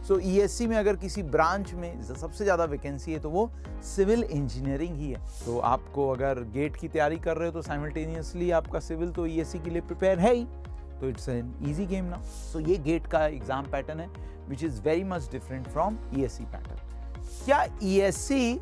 सो ESC में अगर किसी ब्रांच में सबसे ज़्यादा वैकेंसी है तो वो सिविल इंजीनियरिंग ही है। तो आपको अगर गेट की तैयारी कर रहे हो तो साइमल्टेनियसली आपका सिविल तो ईएससी के लिए प्रिपेयर है ही, तो it's an easy game now. So ये गेट का एग्जाम पैटर्न है which is very much different from ESE pattern. क्या ईएससी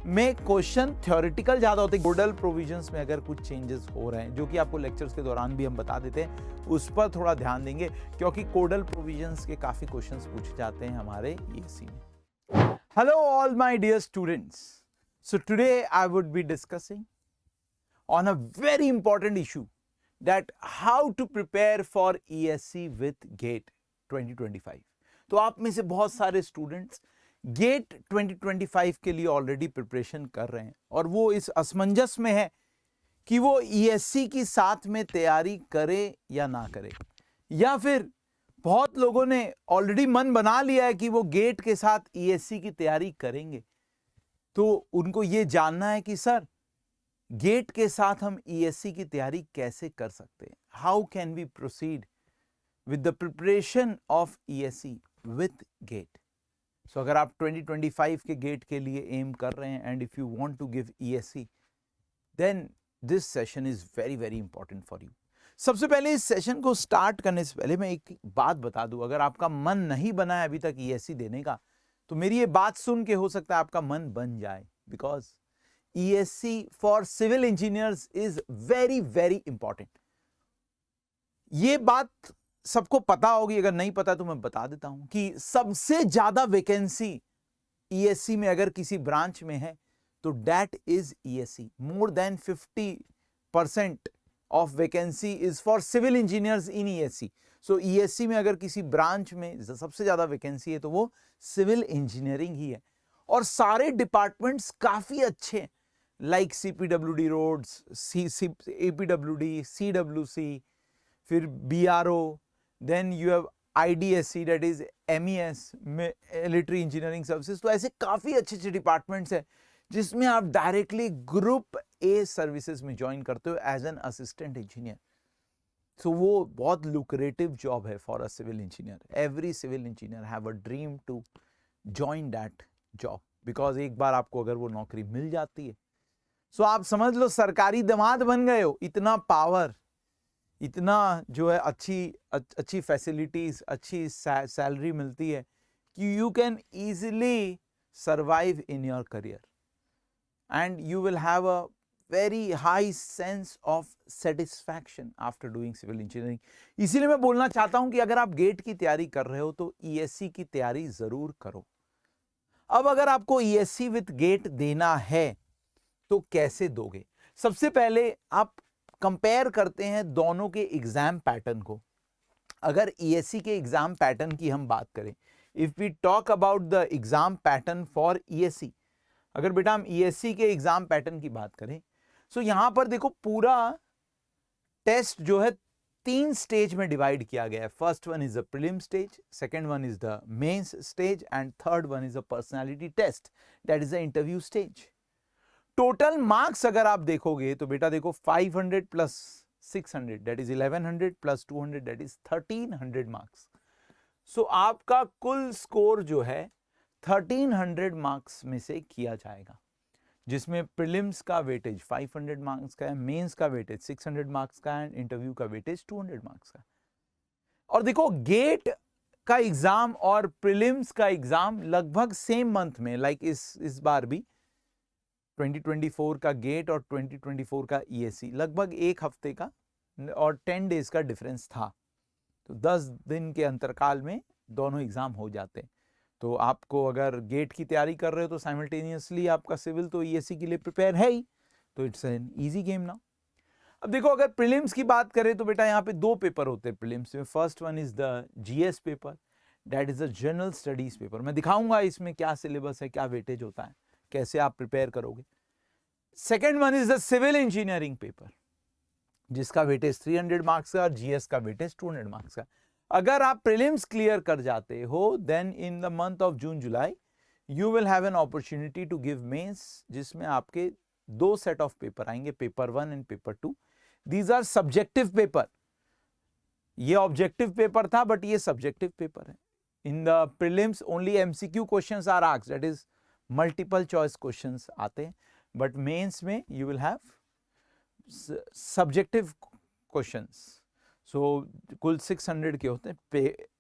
में क्वेश्चन थ्योरेटिकल ज़्यादा होते हैं? कोडल प्रोविजंस में अगर कुछ चेंजेस हो रहे हैं जो कि आपको लेक्चर्स के दौरान भी हम बता देते हैं, उस पर थोड़ा ध्यान देंगे क्योंकि कोडल प्रोविजंस के काफ़ी क्वेश्चंस पूछे जाते हैं हमारे ईएससी में। Hello all my dear students, so today I would be discussing on a very important issue that how to prepare for ESC with GATE 2025। तो आप में से बहुत सारे स्टूडेंट्स गेट 2025 के लिए ऑलरेडी प्रिपरेशन कर रहे हैं और वो इस असमंजस में है कि वो ईएससी की साथ में तैयारी करे या ना करे, या फिर बहुत लोगों ने ऑलरेडी मन बना लिया है कि वो गेट के साथ ईएससी की तैयारी करेंगे। तो उनको ये जानना है कि सर गेट के साथ हम ईएससी की तैयारी कैसे कर सकते हैं, how can we proceed with the preparation of ESE with GATE. So अगर आप 2025 के गेट के लिए एम कर रहे हैं and if you want to give ESC, then this session is very very important for you. सबसे पहले इस सेशन को स्टार्ट करने से पहले मैं एक बात बता दूं, अगर आपका मन नहीं बना है अभी तक ईएससी देने का, तो मेरी ये बात सुन के हो सकता है आपका मन बन जाए, because ESC for civil engineers is very very important. ये बात सबको पता होगी, अगर नहीं पता तो मैं बता देता हूं कि सबसे ज्यादा वैकेंसी ईएससी में अगर किसी ब्रांच में है तो that is ESC. More than 50% of vacancy is for civil engineers in ESC. So ESC में अगर किसी ब्रांच में सबसे ज्यादा वैकेंसी है तो वो सिविल इंजीनियरिंग ही है। और सारे डिपार्टमेंट्स काफी अच्छे हैं, like CPWD roads, APWD, CWC, फिर BRO, then you have IDSC, that is MES, military engineering services. तो ऐसे काफी अच्छे अच्छे डिपार्टमेंट्स हैं जिसमें आप डायरेक्टली ग्रुप ए सर्विसेज में ज्वाइन करते हो as an assistant engineer. So वो बहुत लुक्रेटिव जॉब है for a civil engineer. Every civil engineer have a dream to join that job, because एक बार आपको अगर वो नौकरी मिल जाती है, सो आप समझ लो सरकारी दामाद बन गए हो। इतना पावर, इतना जो है अच्छी फैसिलिटीज, अच्छी सैलरी मिलती है कि you can easily survive in your career and you will have a very high sense of satisfaction after doing civil engineering. इसीलिए मैं बोलना चाहता हूं कि अगर आप गेट की तैयारी कर रहे हो तो ईएससी की तैयारी जरूर करो। अब अगर आपको ईएससी विथ गेट देना है तो कैसे दोगे? सबसे पहले आप कंपेयर करते हैं दोनों के एग्जाम पैटर्न को। अगर ईएससी के एग्जाम पैटर्न की हम बात करें, if we talk about the exam pattern for ESC, अगर बेटा हम ईएससी के एग्जाम पैटर्न की बात करें, सो यहां पर देखो पूरा टेस्ट जो है 3 स्टेज में डिवाइड किया गया है। First one is the prelim stage, second one is the mains stage and third one is the personality test, that is the interview stage. Total marks अगर आप देखोगे तो बेटा देखो 500 plus 600 that is 1100 plus 200 that is 1300 marks. So आपका कुल score जो है 1300 मार्क्स में से किया जाएगा, जिसमें प्रीलिम्स का वेटेज 500 मार्क्स का है, मेंस का वेटेज 600 मार्क्स का है, इंटरव्यू का वेटेज 200 मार्क्स का। और देखो गेट का एग्जाम और प्रीलिम्स का एग्जाम लगभग सेम मंथ में, लाइक इस बार भी 2024 का गेट और 2024 का ईएससी लगभग एक हफ्ते का और 10 डेज का डिफरेंस था। तो 10 दिन के अंतरकाल में दोनों एग्जाम हो जाते हैं। तो आपको अगर गेट की तैयारी कर रहे हो तो साइमल्टेनियसली आपका सिविल तो ईएससी के लिए प्रिपेयर है ही, तो it's an easy game now. अब देखो अगर प्रीलिम्स की बात करें तो बेटा यहाँ पे 2 पेपर होते हैं प्रीलिम्स में। First one is the GS paper, that is the general studies paper. मैं दिखाऊंगा इसमें क्या सिलेबस है, क्या वेटेज होता है, कैसे आप प्रिपेयर करोगे। Second one is the civil engineering paper, जिसका वेटेज 300 मार्क्स का और जीएस का वेटेज 200 मार्क्स का। अगर आप प्रीलिम्स क्लियर कर जाते हो, then in the month of June July you will have an opportunity to give mains, जिसमें आपके 2 सेट ऑफ पेपर आएंगे, paper 1 and paper 2। These are subjective paper. ये ऑब्जेक्टिव पेपर था बट ये सब्जेक्टिव पेपर है। In the prelims only MCQ questions are asked, that is multiple choice questions आते हैं, but mains में you will have subjective questions. So कुल 600 के होते हैं.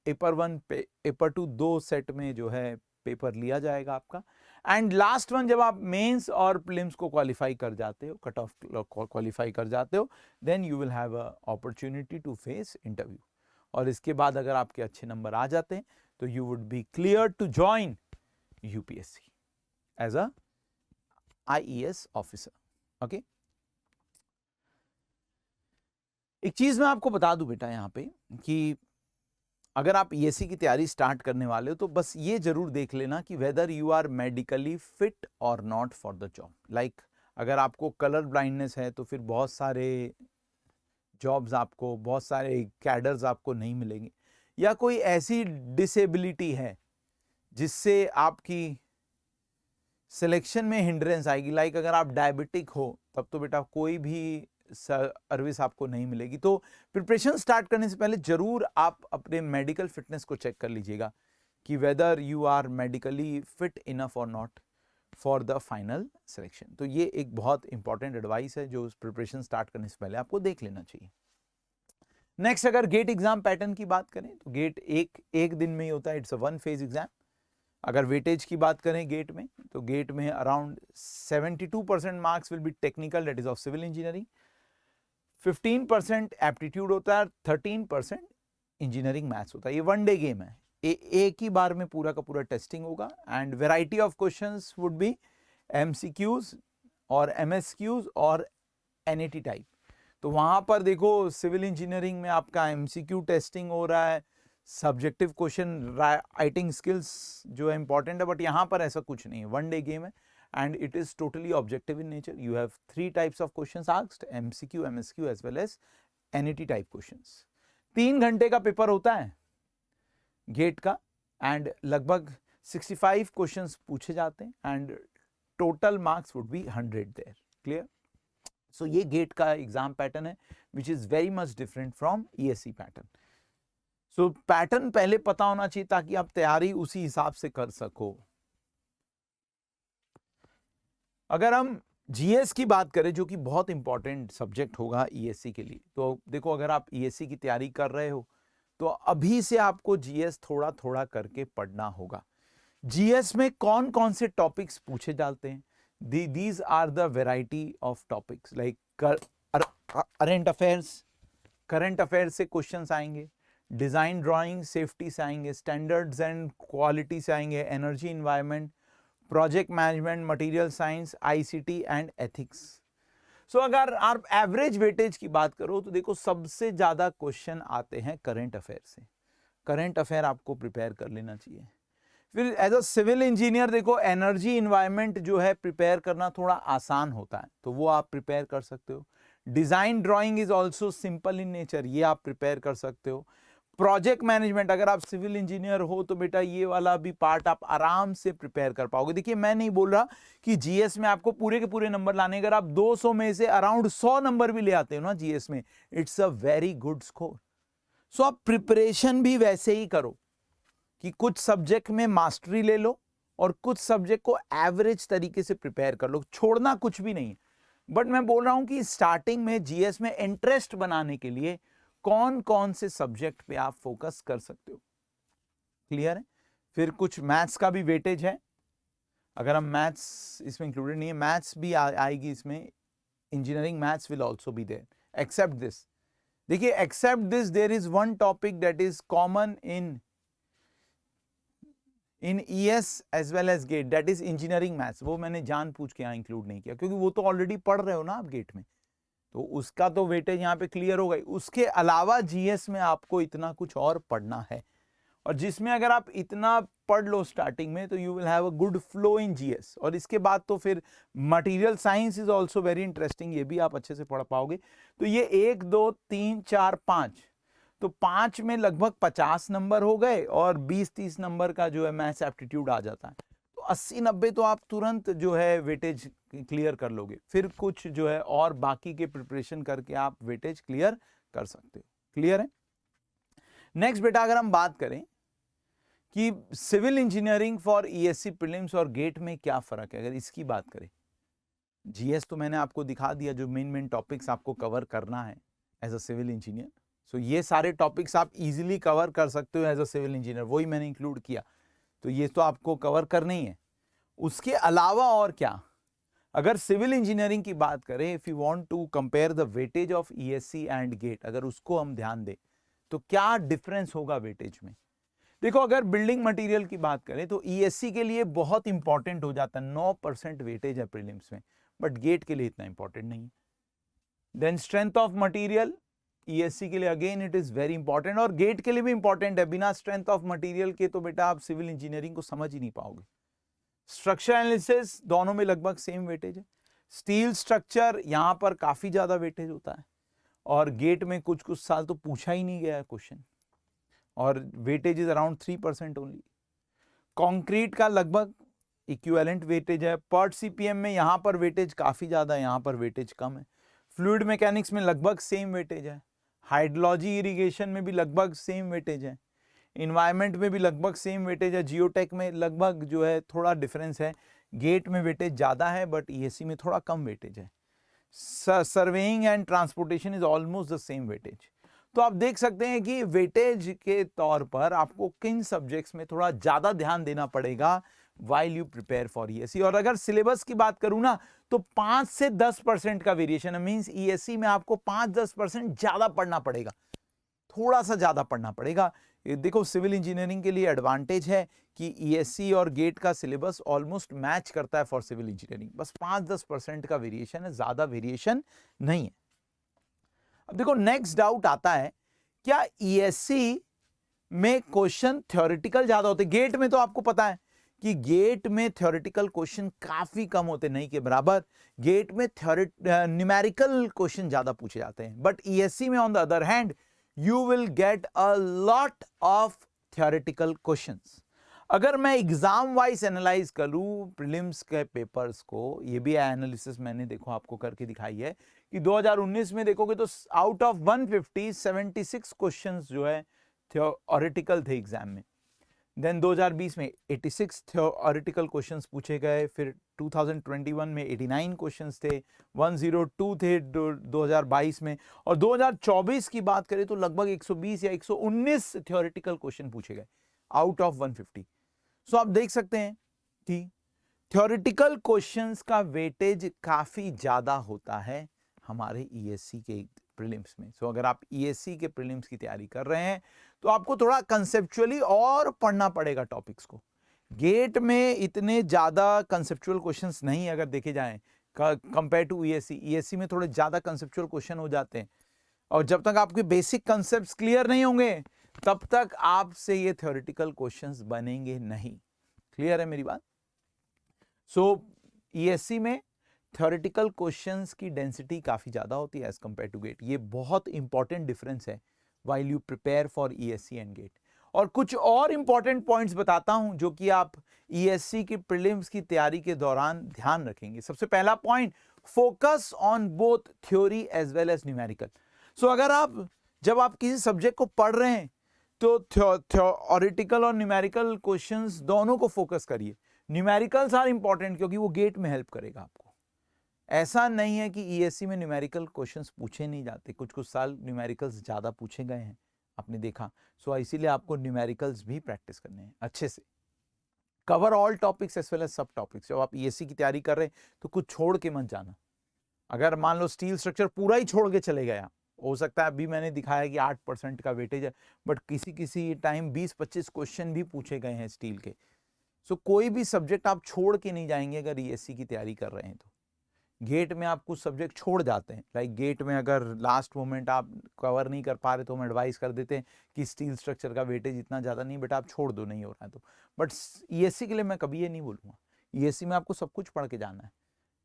पेपर 1 पेपर 2 दो सेट में जो है पेपर लिया जाएगा आपका. एंड लास्ट वन जब आप मेंस और प्रीलिम्स को क्वालिफाई कर जाते हो, कट ऑफ क्वालिफाई कर जाते हो, then you will have a opportunity to face interview. और इसके बाद अगर आपके अच्छे नंबर आ जाते हैं तो you would be clear to join UPSC as a IES officer. Okay, एक चीज मैं आपको बता दूं बेटा यहाँ पे कि अगर आप ईएससी की तैयारी स्टार्ट करने वाले हो तो बस ये जरूर देख लेना कि whether you are medically fit और not for the job. Like अगर आपको कलर ब्लाइंडनेस है तो फिर बहुत सारे जॉब्स आपको, बहुत सारे कैडर्स आपको नहीं मिलेंगे. या कोई ऐसी डिसेबिलिटी है जिससे आपकी सिलेक्शन में हिंड्रेंस आएगी. लाइक अगर आप डायबिटिक हो तब तो बेटा कोई भी सर्विस आपको नहीं मिलेगी. तो प्रिपरेशन स्टार्ट करने से पहले जरूर आप अपने मेडिकल फिटनेस को चेक कर लीजिएगा कि whether you are medically fit enough और not for the final selection. तो ये एक बहुत इंपॉर्टेंट एडवाइस है जो प्रिपरेशन स्टार्ट करने से पहले आपको देख लेना चाहिए. नेक्स्ट, अगर गेट एग्जाम पैटर्न की बात करें तो गेट एक दिन में ही होता है. It's a 1 phase exam. अगर वेटेज की बात करें गेट में तो गेट में around 72% marks will be technical, that is of civil engineering. 15% aptitude होता है, 13% इंजीनियरिंग मैथ्स होता है. ये 1 डे गेम है. एक ही बार में पूरा का पूरा टेस्टिंग होगा. And variety of questions would be MCQs और एमएसक्यूज और एनएटी टाइप. तो वहां पर देखो सिविल इंजीनियरिंग में आपका एमसीक्यू टेस्टिंग हो रहा है, सब्जेक्टिव क्वेश्चन राइटिंग स्किल्स जो है इंपॉर्टेंट है, बट यहाँ पर ऐसा कुछ नहीं है. 1 डे गेम है and it is totally objective in nature. You have 3 types of questions asked, MCQ, MSQ as well as NET type questions. 3 घंटे का पेपर होता है गेट का एंड लगभग 65 क्वेश्चंस पूछे जाते हैं and total marks would be 100 there. Clear? So ये गेट का एग्जाम पैटर्न है which is very much different from ESE pattern. So pattern पहले पता होना चाहिए ताकि आप तैयारी उसी हिसाब से कर सको. अगर हम जीएस की बात करें जो कि बहुत इंपॉर्टेंट सब्जेक्ट होगा ईएससी के लिए, तो देखो अगर आप ईएससी की तैयारी कर रहे हो तो अभी से आपको जीएस थोड़ा थोड़ा करके पढ़ना होगा. जीएस में कौन कौन से टॉपिक्स पूछे जाते हैं? These are the variety of topics like current affairs से क्वेश्चंस आएंगे, डिजाइन ड्राइंग सेफ्टी से आएंगे, स्टैंडर्ड्स एंड क्वालिटी से आएंगे, energy environment, project management, material science, ICT and ethics. So अगर आप एवरेज वेटेज की बात करो तो देखो सबसे ज्यादा क्वेश्चन आते हैं करंट अफेयर से. करंट अफेयर आपको प्रिपेयर कर लेना चाहिए. फिर एज अ सिविल इंजीनियर देखो एनर्जी एनवायरनमेंट जो है प्रिपेयर करना थोड़ा आसान होता है, तो वो आप प्रिपेयर कर सकते हो. Design drawing is also simple in nature, ये आप प्रिपेयर कर सकते हो. प्रोजेक्ट मैनेजमेंट अगर आप सिविल इंजीनियर हो तो बेटा ये वाला भी पार्ट आप आराम से प्रिपेयर कर पाओगे. देखिए मैं नहीं बोल रहा कि जीएस में आपको पूरे के पूरे नंबर लाने, अगर आप 200 में से अराउंड 100 नंबर भी ले आते हो ना जीएस में, it's a very good score. So आप प्रिपरेशन भी वैसे ही करो कि कुछ सब्जेक्ट में मास्टरी ले लो और कुछ सब्जेक्ट को एवरेज तरीके से प्रिपेयर कर लो, छोड़ना कुछ भी नहीं. बट मैं बोल रहा हूं कि स्टार्टिंग में जीएस में इंटरेस्ट बनाने के लिए कौन कौन से सब्जेक्ट पे आप फोकस कर सकते हो. क्लियर है? फिर कुछ मैथ्स का भी वेटेज है. अगर हम मैथ्स इसमें इंक्लूडेड नहीं है, मैथ्स भी आएगी इसमें. Engineering maths will also be there except this. देखिए except this there is one topic that is common in ES as well as GATE, that is engineering maths. वो मैंने जानबूझ के यहाँ इंक्लूड नहीं किया क्योंकि वो तो ऑलरेडी पढ़ रहे हो ना आप गेट में, तो उसका तो वेटेज यहाँ पे क्लियर हो गई. उसके अलावा जीएस में आपको इतना कुछ और पढ़ना है, और जिसमें अगर आप इतना पढ़ लो स्टार्टिंग में तो you will have a good flow in GS. और इसके बाद तो फिर material science is also very interesting, ये भी आप अच्छे से पढ़ पाओगे. तो ये 1 2 3 4 5, तो 5 में लगभग 50 नंबर हो गए और 20-30 नंबर का जो है मैथ्स एप्टीट्यूड आ जाता है. तो 80-90 तो आप तुरंत जो है वेटेज क्लियर कर लोगे. फिर कुछ जो है और बाकी के प्रिपरेशन करके आप वेटेज क्लियर कर सकते हो. क्लियर है? नेक्स्ट बेटा अगर हम बात करें कि civil engineering for ESC prelims और गेट में क्या फ़र्क है। अगर इसकी बात करें, जीएस तो मैंने आपको दिखा दिया, जो मेन टॉपिक्स आपको कवर करना है एज अ सिविल इंजीनियर। सो ये सारे टॉपिक्स आप इजीली कवर कर सकते हो एज अ सिविल इंजीनियर, वही मैंने इंक्लूड किया। तो ये तो आपको कवर करना ही है। उसके अलावा और क्या, अगर सिविल इंजीनियरिंग की बात करें, if you want to compare the weightage of ESC and GATE, अगर उसको हम ध्यान दें तो क्या डिफरेंस होगा वेटेज में। देखो, अगर बिल्डिंग मटेरियल की बात करें तो ईएससी के लिए बहुत इंपॉर्टेंट हो जाता है, 9% वेटेज है प्रीलिम्स में, बट गेट के लिए इतना इंपॉर्टेंट नहीं है। Then strength of material, ESC के लिए again it is very important, और गेट के लिए भी इंपॉर्टेंट है। बिना स्ट्रेंथ ऑफ मटेरियल के तो बेटा आप सिविल इंजीनियरिंग को समझ ही नहीं पाओगे। स्ट्रक्चर एनालिसिस दोनों में लगभग सेम वेटेज है। स्टील स्ट्रक्चर यहां पर काफी ज्यादा वेटेज होता है, और गेट में कुछ कुछ साल तो पूछा ही नहीं गया है क्वेश्चन, और weightage is around 3% only. Concrete का लगभग इक्विवेलेंट वेटेज है। पर्ट सीपीएम में यहां पर वेटेज काफी ज्यादा है, यहां पर वेटेज कम है। फ्लूइड मैकेनिक्स में लगभग सेम वेटेज है। हाइड्रोलॉजी इरिगेशन में भी लगभग सेम वेटेज है। इन्वायरमेंट में भी लगभग सेम वेटेज है। जियोटेक में लगभग जो है थोड़ा डिफरेंस है, गेट में वेटेज ज़्यादा है बट ईएससी में थोड़ा कम वेटेज है। Surveying and transportation is almost the same weightage. तो आप देख सकते हैं कि वेटेज के तौर पर आपको किन सब्जेक्ट्स में थोड़ा ज़्यादा ध्यान देना पड़ेगा while you prepare for ESC. और अगर सिलेबस की बात करूं ना, तो 5 से 10% का वेरिएशन है। मींस ईएससी में आपको 5-10% ज़्यादा पढ़ना पड़ेगा, थोड़ा सा ज़्यादा पढ़ना पड़ेगा। देखो, सिविल इंजीनियरिंग के लिए एडवांटेज है कि ईएससी और गेट का सिलेबस ऑलमोस्ट मैच करता है फॉर सिविल इंजीनियरिंग। बस 5-10% का वेरिएशन है, ज़्यादा वेरिएशन नहीं है। अब देखो, नेक्स्ट डाउट आता है, क्या ईएससी में क्वेश्चन थ्योरेटिकल ज़्यादा होते? गेट में तो आपको पता है कि गेट में थ्योरेटिकल क्वेश्चन काफ़ी कम होते, नहीं के बराबर। गेट में न्यूमेरिकल क्वेश्चन ज़्यादा पूछे जाते हैं, बट ईएससी में on the other hand you will get a lot of theoretical questions. अगर मैं एग्जाम वाइज एनालाइज करूं प्रीलिम्स के पेपर्स को, ये भी एनालिसिस मैंने देखो आपको करके दिखाई है कि 2019 में देखोगे तो आउट ऑफ 150 76 क्वेश्चंस जो है थ्योरेटिकल थे एग्जाम में। देन 2020 में 86 थ्योरेटिकल क्वेश्चंस पूछे गए। फिर 2021 में 89 क्वेश्चंस थे, 102 थे 2022 में, और 2024 की बात करें तो लगभग 120 या 119 थ्योरेटिकल क्वेश्चन पूछे गए आउट ऑफ 150। सो आप देख सकते हैं कि थ्योरेटिकल क्वेश्चंस का वेटेज काफी ज्यादा होता है हमारे ईएससी के प्रीलिम्स में। सो अगर आप ईएससी के प्रीलिम्स की तैयारी कर रहे हैं तो आपको थोड़ा कंसेप्चुअली और पढ़ना पड़ेगा टॉपिक्स को। गेट में इतने ज्यादा कंसेप्चुअल क्वेश्चंस नहीं अगर देखे जाएं कंपेयर टू ईएससी। ईएससी में थोड़े ज्यादा कंसेप्चुअल क्वेश्चन हो जाते हैं, और जब तक आपके बेसिक कंसेप्ट्स क्लियर नहीं होंगे तब तक आपसे ये थ्योरेटिकल क्वेश्चंस बनेंगे नहीं। क्लियर है मेरी बात? सो ईएससी में थ्योरेटिकल क्वेश्चंस की डेंसिटी काफ़ी ज़्यादा होती है एज कंपेयर टू गेट। ये बहुत इंपॉर्टेंट डिफरेंस है while you prepare for ESC and GATE. और कुछ और इंपॉर्टेंट पॉइंट्स बताता हूं जो कि आप ईएससी की प्रीलिम्स की तैयारी के दौरान ध्यान रखेंगे। सबसे पहला point, focus on both theory as well as numerical. So अगर जब आप किसी सब्जेक्ट को पढ़ रहे हैं तो थ्योरेटिकल और न्यूमेरिकल क्वेश्चंस दोनों को फोकस करिए। न्यूमेरिकल्स आर इंपॉर्टेंट क्योंकि वो गेट में हेल्प करेगा आपको। ऐसा नहीं है कि ईएससी में न्यूमेरिकल क्वेश्चंस पूछे नहीं जाते, कुछ कुछ साल न्यूमेरिकल्स ज़्यादा पूछे गए हैं, आपने देखा। सो इसीलिए आपको न्यूमेरिकल्स भी प्रैक्टिस करने हैं अच्छे से। Cover all topics as well as सब टॉपिक्स। जब आप ईएससी की तैयारी कर रहे हैं तो कुछ छोड़ के मत जाना। अगर मान लो स्टील स्ट्रक्चर पूरा ही छोड़ के चले गए, हो सकता है अभी मैंने दिखाया कि 8% का वेटेज है, बट किसी किसी टाइम 20-25 क्वेश्चन भी पूछे गए हैं स्टील के। सो कोई भी सब्जेक्ट आप छोड़ के नहीं जाएंगे अगर ईएससी की तैयारी कर रहे हैं तो। गेट में आप कुछ सब्जेक्ट छोड़ जाते हैं, लाइक गेट में अगर लास्ट मोमेंट आप कवर नहीं कर पा रहे तो हम एडवाइस कर देते हैं कि स्टील स्ट्रक्चर का वेटेज इतना ज़्यादा नहीं, बेटा आप छोड़ दो, नहीं हो रहा है तो। बट ईएससी के लिए मैं कभी ये नहीं बोलूँगा। ईएससी में आपको सब कुछ पढ़ के जाना है,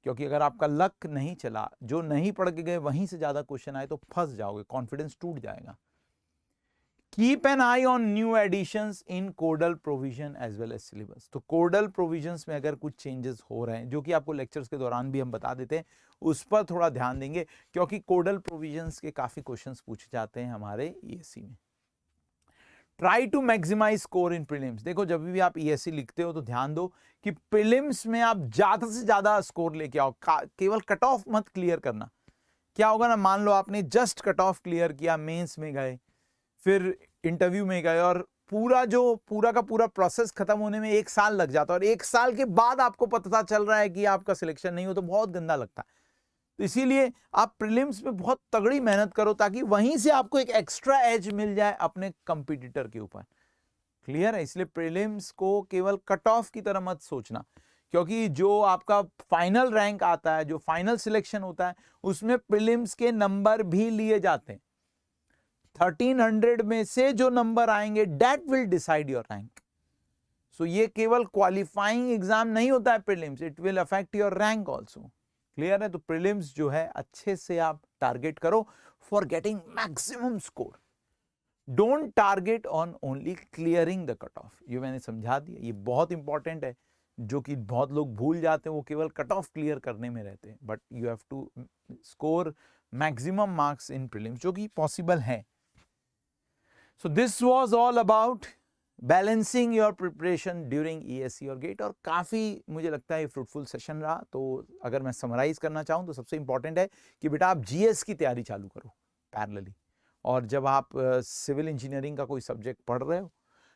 क्योंकि अगर आपका लक नहीं चला, जो नहीं पढ़ के गए वहीं से ज़्यादा क्वेश्चन आए तो फंस जाओगे, कॉन्फिडेंस टूट जाएगा। Keep an eye on new additions in codal provision as well as syllabus. तो कोडल प्रोविजंस में अगर कुछ चेंजेस हो रहे हैं, जो कि आपको लेक्चर्स के दौरान भी हम बता देते हैं, उस पर थोड़ा ध्यान देंगे, क्योंकि कोडल प्रोविजंस के काफ़ी क्वेश्चंस पूछे जाते हैं हमारे ईएससी में। Try to maximise score in prelims. देखो जब भी आप ईएससी लिखते हो तो ध्यान दो कि प्रीलिम्स में आप ज्यादा से ज्यादा स्कोर लेके आओ, केवल कट ऑफ मत क्लियर करना। क्या होगा ना, मान लो आपने जस्ट कट ऑफ क्लियर किया, मेंस में गए, फिर इंटरव्यू में गए और पूरा का पूरा प्रोसेस खत्म होने में 1 साल लग जाता है और 1 साल के बाद आपको पता चल रहा है कि आपका सिलेक्शन नहीं हो, तो बहुत गंदा लगता है। तो इसीलिए आप प्रीलिम्स में बहुत तगड़ी मेहनत करो ताकि वहीं से आपको एक एक्स्ट्रा एज मिल जाए अपने कंपटीटर के ऊपर। क्लियर है? इसलिए प्रीलिम्स को केवल कट ऑफ की तरह मत सोचना, क्योंकि जो आपका फाइनल रैंक आता है, जो फाइनल सिलेक्शन होता है, उसमें प्रीलिम्स के नंबर भी लिए जाते हैं। 1300 में से जो नंबर आएंगे that will decide your rank. So ये केवल क्वालिफाइंग एग्जाम नहीं होता है prelims, it will affect your rank also. Clear है? तो प्रीलिम्स जो है अच्छे से आप टारगेट करो for getting maximum score. Don't target on only clearing the cut off. ये मैंने समझा दिया, ये बहुत इंपॉर्टेंट है, जो कि बहुत लोग भूल जाते हैं, वो केवल कट ऑफ क्लियर करने में रहते हैं। But you have to score maximum marks in prelims, जो कि पॉसिबल है। So this was all about balancing your preparation during ESC और गेट, और काफ़ी मुझे लगता है फ्रूटफुल सेशन रहा। तो अगर मैं समराइज करना चाहूँ तो सबसे इंपॉर्टेंट है कि बेटा आप जीएस की तैयारी चालू करो पैरेलली, और जब आप सिविल इंजीनियरिंग का कोई सब्जेक्ट पढ़ रहे हो,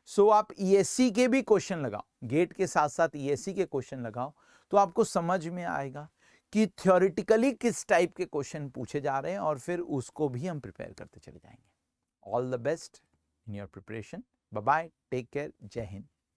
सो आप ईएससी के भी क्वेश्चन लगाओ, गेट के साथ साथ ईएससी के क्वेश्चन लगाओ, तो आपको समझ में आएगा कि थ्योरेटिकली किस टाइप के क्वेश्चन पूछे जा रहे हैं, और फिर उसको भी हम प्रिपेयर करते चले जाएंगे। All the best in your preparation. Bye bye. Take care. Jai Hind.